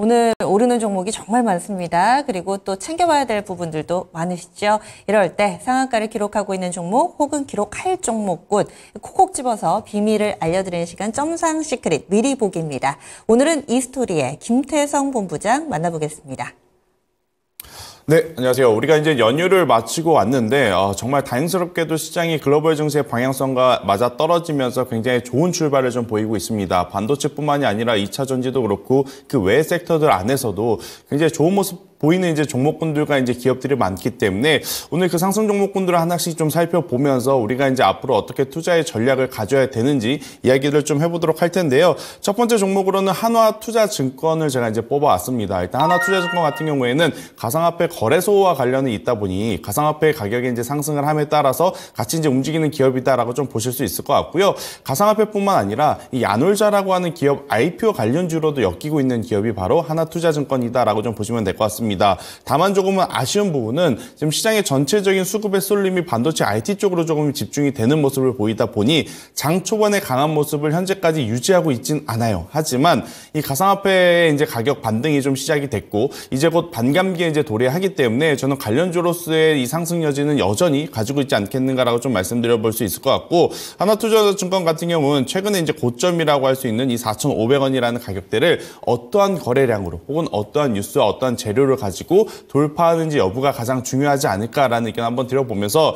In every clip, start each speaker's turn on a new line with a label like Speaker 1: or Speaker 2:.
Speaker 1: 오늘 오르는 종목이 정말 많습니다. 그리고 또 챙겨봐야 될 부분들도 많으시죠. 이럴 때 상한가를 기록하고 있는 종목 혹은 기록할 종목군 콕콕 집어서 비밀을 알려드리는 시간 점상 시크릿 미리 보기입니다. 오늘은 이스토리의 김태성 본부장 만나보겠습니다.
Speaker 2: 네, 안녕하세요. 우리가 이제 연휴를 마치고 왔는데 정말 다행스럽게도 시장이 글로벌 증시의 방향성과 맞아 떨어지면서 굉장히 좋은 출발을 좀 보이고 있습니다. 반도체뿐만이 아니라 2차 전지도 그렇고 그 외 섹터들 안에서도 굉장히 좋은 모습 보이는 이제 종목군들과 이제 기업들이 많기 때문에 오늘 그 상승 종목군들을 하나씩 좀 살펴보면서 우리가 이제 앞으로 어떻게 투자의 전략을 가져야 되는지 이야기를 좀 해보도록 할 텐데요. 첫 번째 종목으로는 한화투자증권을 제가 이제 뽑아왔습니다. 일단 한화투자증권 같은 경우에는 가상화폐 거래소와 관련이 있다 보니 가상화폐 가격이 이제 상승을 함에 따라서 같이 이제 움직이는 기업이다라고 좀 보실 수 있을 것 같고요. 가상화폐뿐만 아니라 이 야놀자라고 하는 기업 IPO 관련주로도 엮이고 있는 기업이 바로 한화투자증권이다라고 좀 보시면 될 것 같습니다. 다만 조금은 아쉬운 부분은 지금 시장의 전체적인 수급의 쏠림이 반도체 IT 쪽으로 조금 집중이 되는 모습을 보이다 보니 장 초반의 강한 모습을 현재까지 유지하고 있진 않아요. 하지만 이 가상화폐의 이제 가격 반등이 좀 시작이 됐고 이제 곧 반감기에 이제 도래하기 때문에 저는 관련주로서의 이 상승 여지는 여전히 가지고 있지 않겠는가라고 좀 말씀드려 볼 수 있을 것 같고 한화투자증권 같은 경우는 최근에 이제 고점이라고 할 수 있는 이 4,500원이라는 가격대를 어떠한 거래량으로 혹은 어떠한 뉴스와 어떠한 재료를 가지고 돌파하는지 여부가 가장 중요하지 않을까라는 의견 한번 드려보면서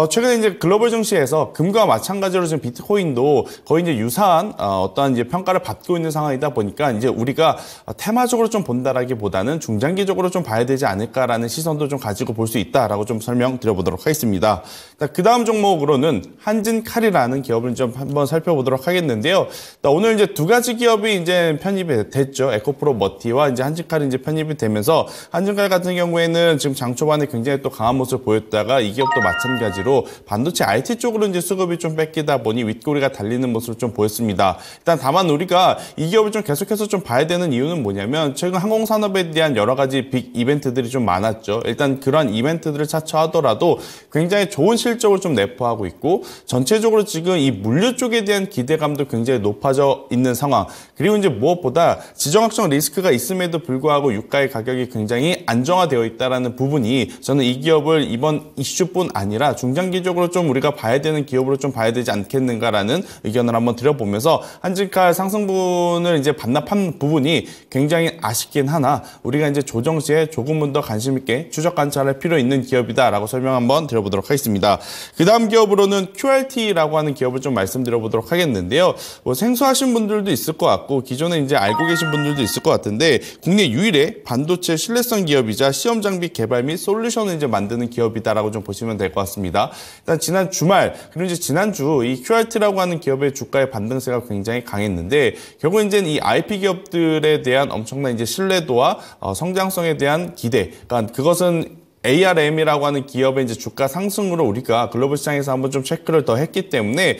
Speaker 2: 최근에 이제 글로벌 증시에서 금과 마찬가지로 지금 비트코인도 거의 이제 유사한 어떠한 이제 평가를 받고 있는 상황이다 보니까 이제 우리가 테마적으로 좀 본다라기보다는 중장기적으로 좀 봐야 되지 않을까라는 시선도 좀 가지고 볼 수 있다라고 좀 설명드려보도록 하겠습니다. 그 다음 종목으로는 한진칼이라는 기업을 좀 한번 살펴보도록 하겠는데요. 오늘 이제 두 가지 기업이 이제 편입이 됐죠. 에코프로 머티와 이제 한진칼이 이제 편입이 되면서 한진칼 같은 경우에는 지금 장 초반에 굉장히 또 강한 모습을 보였다가 이 기업도 마찬가지로 반도체 IT 쪽으로 이제 수급이 좀 뺏기다 보니 윗꼬리가 달리는 모습을 좀 보였습니다. 일단 다만 우리가 이 기업을 좀 계속해서 좀 봐야 되는 이유는 뭐냐면 최근 항공산업에 대한 여러 가지 빅 이벤트들이 좀 많았죠. 일단 그런 이벤트들을 차치하더라도 굉장히 좋은 실적을 좀 내포하고 있고 전체적으로 지금 이 물류 쪽에 대한 기대감도 굉장히 높아져 있는 상황. 그리고 이제 무엇보다 지정학적 리스크가 있음에도 불구하고 유가의 가격이 굉장히 안정화되어 있다는 부분이 저는 이 기업을 이번 이슈뿐 아니라 중장기적으로 좀 우리가 봐야 되는 기업으로 좀 봐야 되지 않겠는가라는 의견을 한번 드려보면서 한진칼 상승분을 이제 반납한 부분이 굉장히 아쉽긴 하나 우리가 이제 조정 시에 조금은 더 관심 있게 추적 관찰할 필요 있는 기업이다라고 설명 한번 드려보도록 하겠습니다. 그 다음 기업으로는 QRT라고 하는 기업을 좀 말씀드려보도록 하겠는데요. 뭐 생소하신 분들도 있을 것 같고 기존에 이제 알고 계신 분들도 있을 것 같은데 국내 유일의 반도체 신뢰성 기업이자 시험 장비 개발 및 솔루션을 이제 만드는 기업이다라고 좀 보시면 될 것 같습니다. 일단 지난 주말 그리고 이제 지난주 이 QRT라고 하는 기업의 주가의 반등세가 굉장히 강했는데 결국 이제 이 IP 기업들에 대한 엄청난 이제 신뢰도와 성장성에 대한 기대, 그러니까 그것은 ARM이라고 하는 기업의 이제 주가 상승으로 우리가 글로벌 시장에서 한번 좀 체크를 더 했기 때문에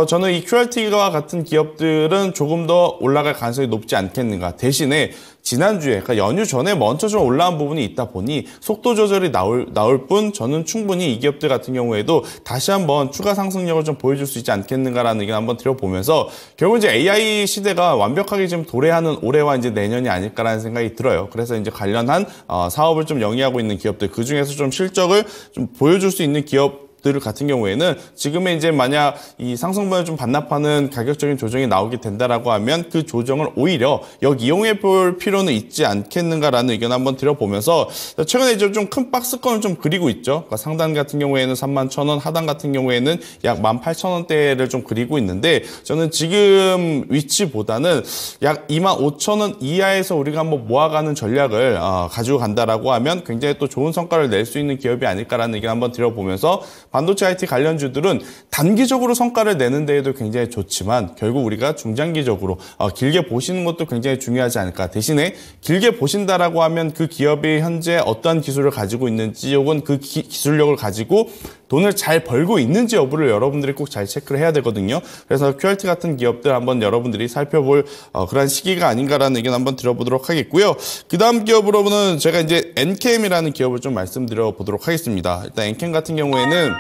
Speaker 2: 저는 이 QRT와 같은 기업들은 조금 더 올라갈 가능성이 높지 않겠는가. 대신에 지난주에 그러니까 연휴 전에 먼저 좀 올라온 부분이 있다 보니 속도 조절이 나올 뿐 저는 충분히 이 기업들 같은 경우에도 다시 한번 추가 상승력을 좀 보여줄 수 있지 않겠는가라는 의견 한번 드려보면서 결국 이제 AI 시대가 완벽하게 지금 도래하는 올해와 이제 내년이 아닐까라는 생각이 들어요. 그래서 이제 관련한 사업을 좀 영위하고 있는 기업들 그 중에서 좀 실적을 좀 보여줄 수 있는 기업 들 같은 경우에는 지금의 이제 만약 이 상승분을 좀 반납하는 가격적인 조정이 나오게 된다라고 하면 그 조정을 오히려 역이용해 볼 필요는 있지 않겠는가라는 의견 한번 드려보면서 최근에 이제 좀 큰 박스권을 좀 그리고 있죠. 그러니까 상단 같은 경우에는 31,000원, 하단 같은 경우에는 약 18,000원대를 좀 그리고 있는데 저는 지금 위치보다는 약 25,000원 이하에서 우리가 한번 모아가는 전략을 가지고 간다라고 하면 굉장히 또 좋은 성과를 낼 수 있는 기업이 아닐까라는 의견 한번 드려보면서 반도체 IT 관련주들은 단기적으로 성과를 내는 데에도 굉장히 좋지만 결국 우리가 중장기적으로 길게 보시는 것도 굉장히 중요하지 않을까. 대신에 길게 보신다라고 하면 그 기업이 현재 어떠한 기술을 가지고 있는지 혹은 그 기술력을 가지고 돈을 잘 벌고 있는지 여부를 여러분들이 꼭 잘 체크를 해야 되거든요. 그래서 QRT 같은 기업들 한번 여러분들이 살펴볼 그런 시기가 아닌가라는 의견 한번 들어보도록 하겠고요. 그 다음 기업으로는 제가 이제 엔캠이라는 기업을 좀 말씀드려 보도록 하겠습니다. 일단 엔캠 같은 경우에는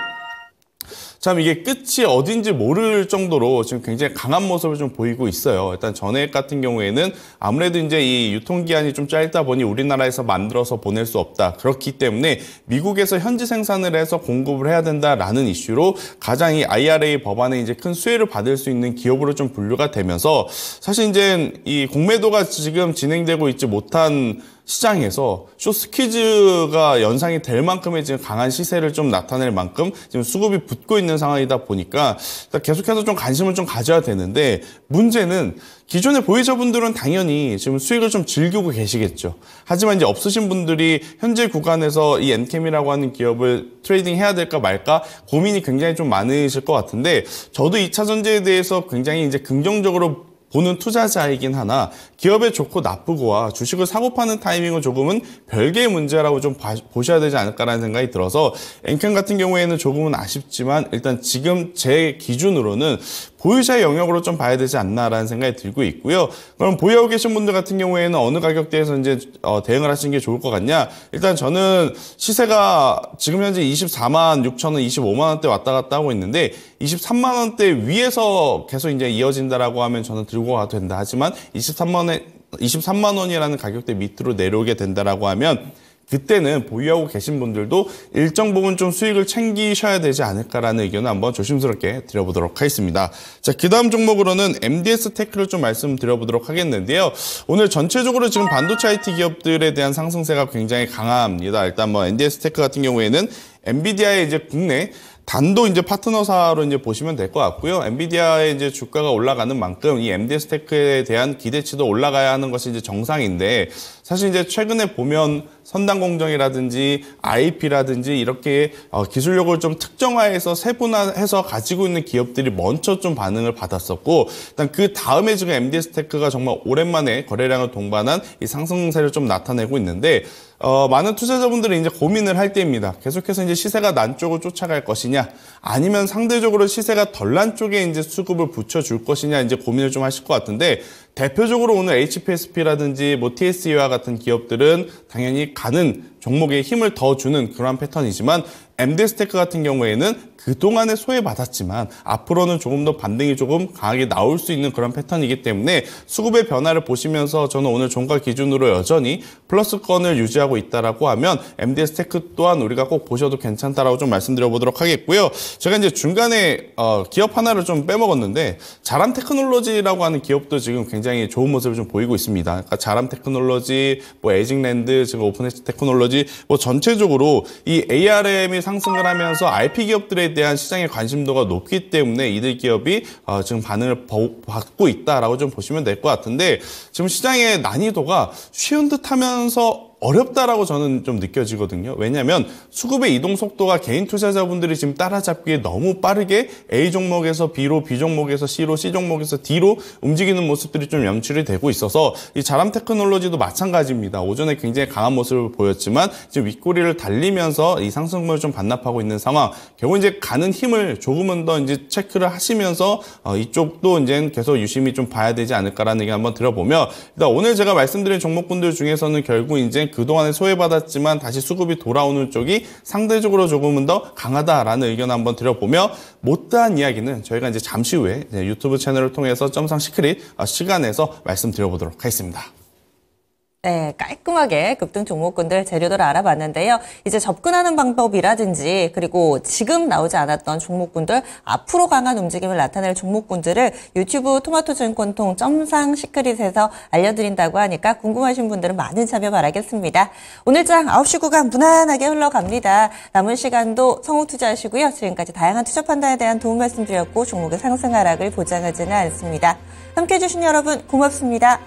Speaker 2: 참 이게 끝이 어딘지 모를 정도로 지금 굉장히 강한 모습을 좀 보이고 있어요. 일단 전액 같은 경우에는 아무래도 이제 이 유통기한이 좀 짧다 보니 우리나라에서 만들어서 보낼 수 없다. 그렇기 때문에 미국에서 현지 생산을 해서 공급을 해야 된다라는 이슈로 가장 이 IRA 법안에 이제 큰 수혜를 받을 수 있는 기업으로 좀 분류가 되면서 사실 이제 이 공매도가 지금 진행되고 있지 못한 시장에서 쇼스퀴즈가 연상이 될 만큼의 지금 강한 시세를 좀 나타낼 만큼 지금 수급이 붙고 있는 상황이다 보니까 계속해서 좀 관심을 좀 가져야 되는데 문제는 기존의 보유자분들은 당연히 지금 수익을 좀 즐기고 계시겠죠. 하지만 이제 없으신 분들이 현재 구간에서 이 엔캠이라고 하는 기업을 트레이딩 해야 될까 말까 고민이 굉장히 좀 많으실 것 같은데 저도 2차 전지에 대해서 굉장히 이제 긍정적으로 보는 투자자이긴 하나 기업의 좋고 나쁘고와 주식을 사고 파는 타이밍은 조금은 별개의 문제라고 좀 보셔야 되지 않을까라는 생각이 들어서 엔캠 같은 경우에는 조금은 아쉽지만 일단 지금 제 기준으로는 보유자의 영역으로 좀 봐야 되지 않나라는 생각이 들고 있고요. 그럼 보유하고 계신 분들 같은 경우에는 어느 가격대에서 이제 대응을 하시는 게 좋을 것 같냐? 일단 저는 시세가 지금 현재 24만 6천 원, 25만 원대 왔다 갔다 하고 있는데 23만 원대 위에서 계속 이제 이어진다라고 하면 저는 들고 가도 된다. 하지만 23만 원이라는 가격대 밑으로 내려오게 된다라고 하면 그때는 보유하고 계신 분들도 일정 부분 좀 수익을 챙기셔야 되지 않을까라는 의견을 한번 조심스럽게 드려보도록 하겠습니다. 자, 그 다음 종목으로는 MDS 테크를 좀 말씀드려보도록 하겠는데요. 오늘 전체적으로 지금 반도체 IT 기업들에 대한 상승세가 굉장히 강합니다. 일단 뭐 MDS 테크 같은 경우에는 엔비디아의 이제 국내 단독 이제 파트너사로 이제 보시면 될 것 같고요. 엔비디아의 이제 주가가 올라가는 만큼 이 MDS 테크에 대한 기대치도 올라가야 하는 것이 이제 정상인데 사실 이제 최근에 보면 선단 공정이라든지 IP라든지 이렇게 기술력을 좀 특정화해서 세분화해서 가지고 있는 기업들이 먼저 좀 반응을 받았었고 일단 그 다음에 지금 MDS 테크가 정말 오랜만에 거래량을 동반한 이 상승세를 좀 나타내고 있는데 많은 투자자분들이 이제 고민을 할 때입니다. 계속해서 이제 시세가 난 쪽을 쫓아갈 것이냐, 아니면 상대적으로 시세가 덜 난 쪽에 이제 수급을 붙여줄 것이냐, 이제 고민을 좀 하실 것 같은데, 대표적으로 오늘 HPSP라든지 뭐 TSE와 같은 기업들은 당연히 가는 종목에 힘을 더 주는 그러한 패턴이지만, MDS 테크 같은 경우에는 그동안에 소외받았지만 앞으로는 조금 더 반등이 조금 강하게 나올 수 있는 그런 패턴이기 때문에 수급의 변화를 보시면서 저는 오늘 종가 기준으로 여전히 플러스권을 유지하고 있다라고 하면 MDS 테크 또한 우리가 꼭 보셔도 괜찮다라고 좀 말씀드려보도록 하겠고요. 제가 이제 중간에 기업 하나를 좀 빼먹었는데 자람 테크놀로지라고 하는 기업도 지금 굉장히 좋은 모습을 좀 보이고 있습니다. 그러니까 자람 테크놀로지, 뭐 에직랜드, 지금 오픈엣지 테크놀로지, 뭐 전체적으로 이 ARM이 상승을 하면서 IP 기업들에 대한 시장의 관심도가 높기 때문에 이들 기업이 지금 반응을 받고 있다라고 좀 보시면 될 것 같은데 지금 시장의 난이도가 쉬운 듯 하면서 어렵다라고 저는 좀 느껴지거든요. 왜냐하면 수급의 이동 속도가 개인 투자자분들이 지금 따라잡기에 너무 빠르게 A 종목에서 B로, B 종목에서 C로, C 종목에서 D로 움직이는 모습들이 좀 연출이 되고 있어서 이 자람 테크놀로지도 마찬가지입니다. 오전에 굉장히 강한 모습을 보였지만 지금 윗꼬리를 달리면서 이 상승분을 좀 반납하고 있는 상황. 결국 이제 가는 힘을 조금은 더 이제 체크를 하시면서 이쪽도 이제 계속 유심히 좀 봐야 되지 않을까라는 얘기 한번 들어보며 일단 오늘 제가 말씀드린 종목군들 중에서는 결국 이제 그동안에 소외받았지만 다시 수급이 돌아오는 쪽이 상대적으로 조금은 더 강하다라는 의견 한번 드려보며 못다한 이야기는 저희가 이제 잠시 후에 유튜브 채널을 통해서 점상 시크릿 시간에서 말씀드려보도록 하겠습니다.
Speaker 1: 네, 깔끔하게 급등 종목군들 재료들을 알아봤는데요. 이제 접근하는 방법이라든지 그리고 지금 나오지 않았던 종목군들 앞으로 강한 움직임을 나타낼 종목군들을 유튜브 토마토증권통 점상 시크릿에서 알려드린다고 하니까 궁금하신 분들은 많은 참여 바라겠습니다. 오늘장 9시 구간 무난하게 흘러갑니다. 남은 시간도 성우 투자하시고요. 지금까지 다양한 투자 판단에 대한 도움 말씀드렸고 종목의 상승 하락을 보장하지는 않습니다. 함께해 주신 여러분 고맙습니다.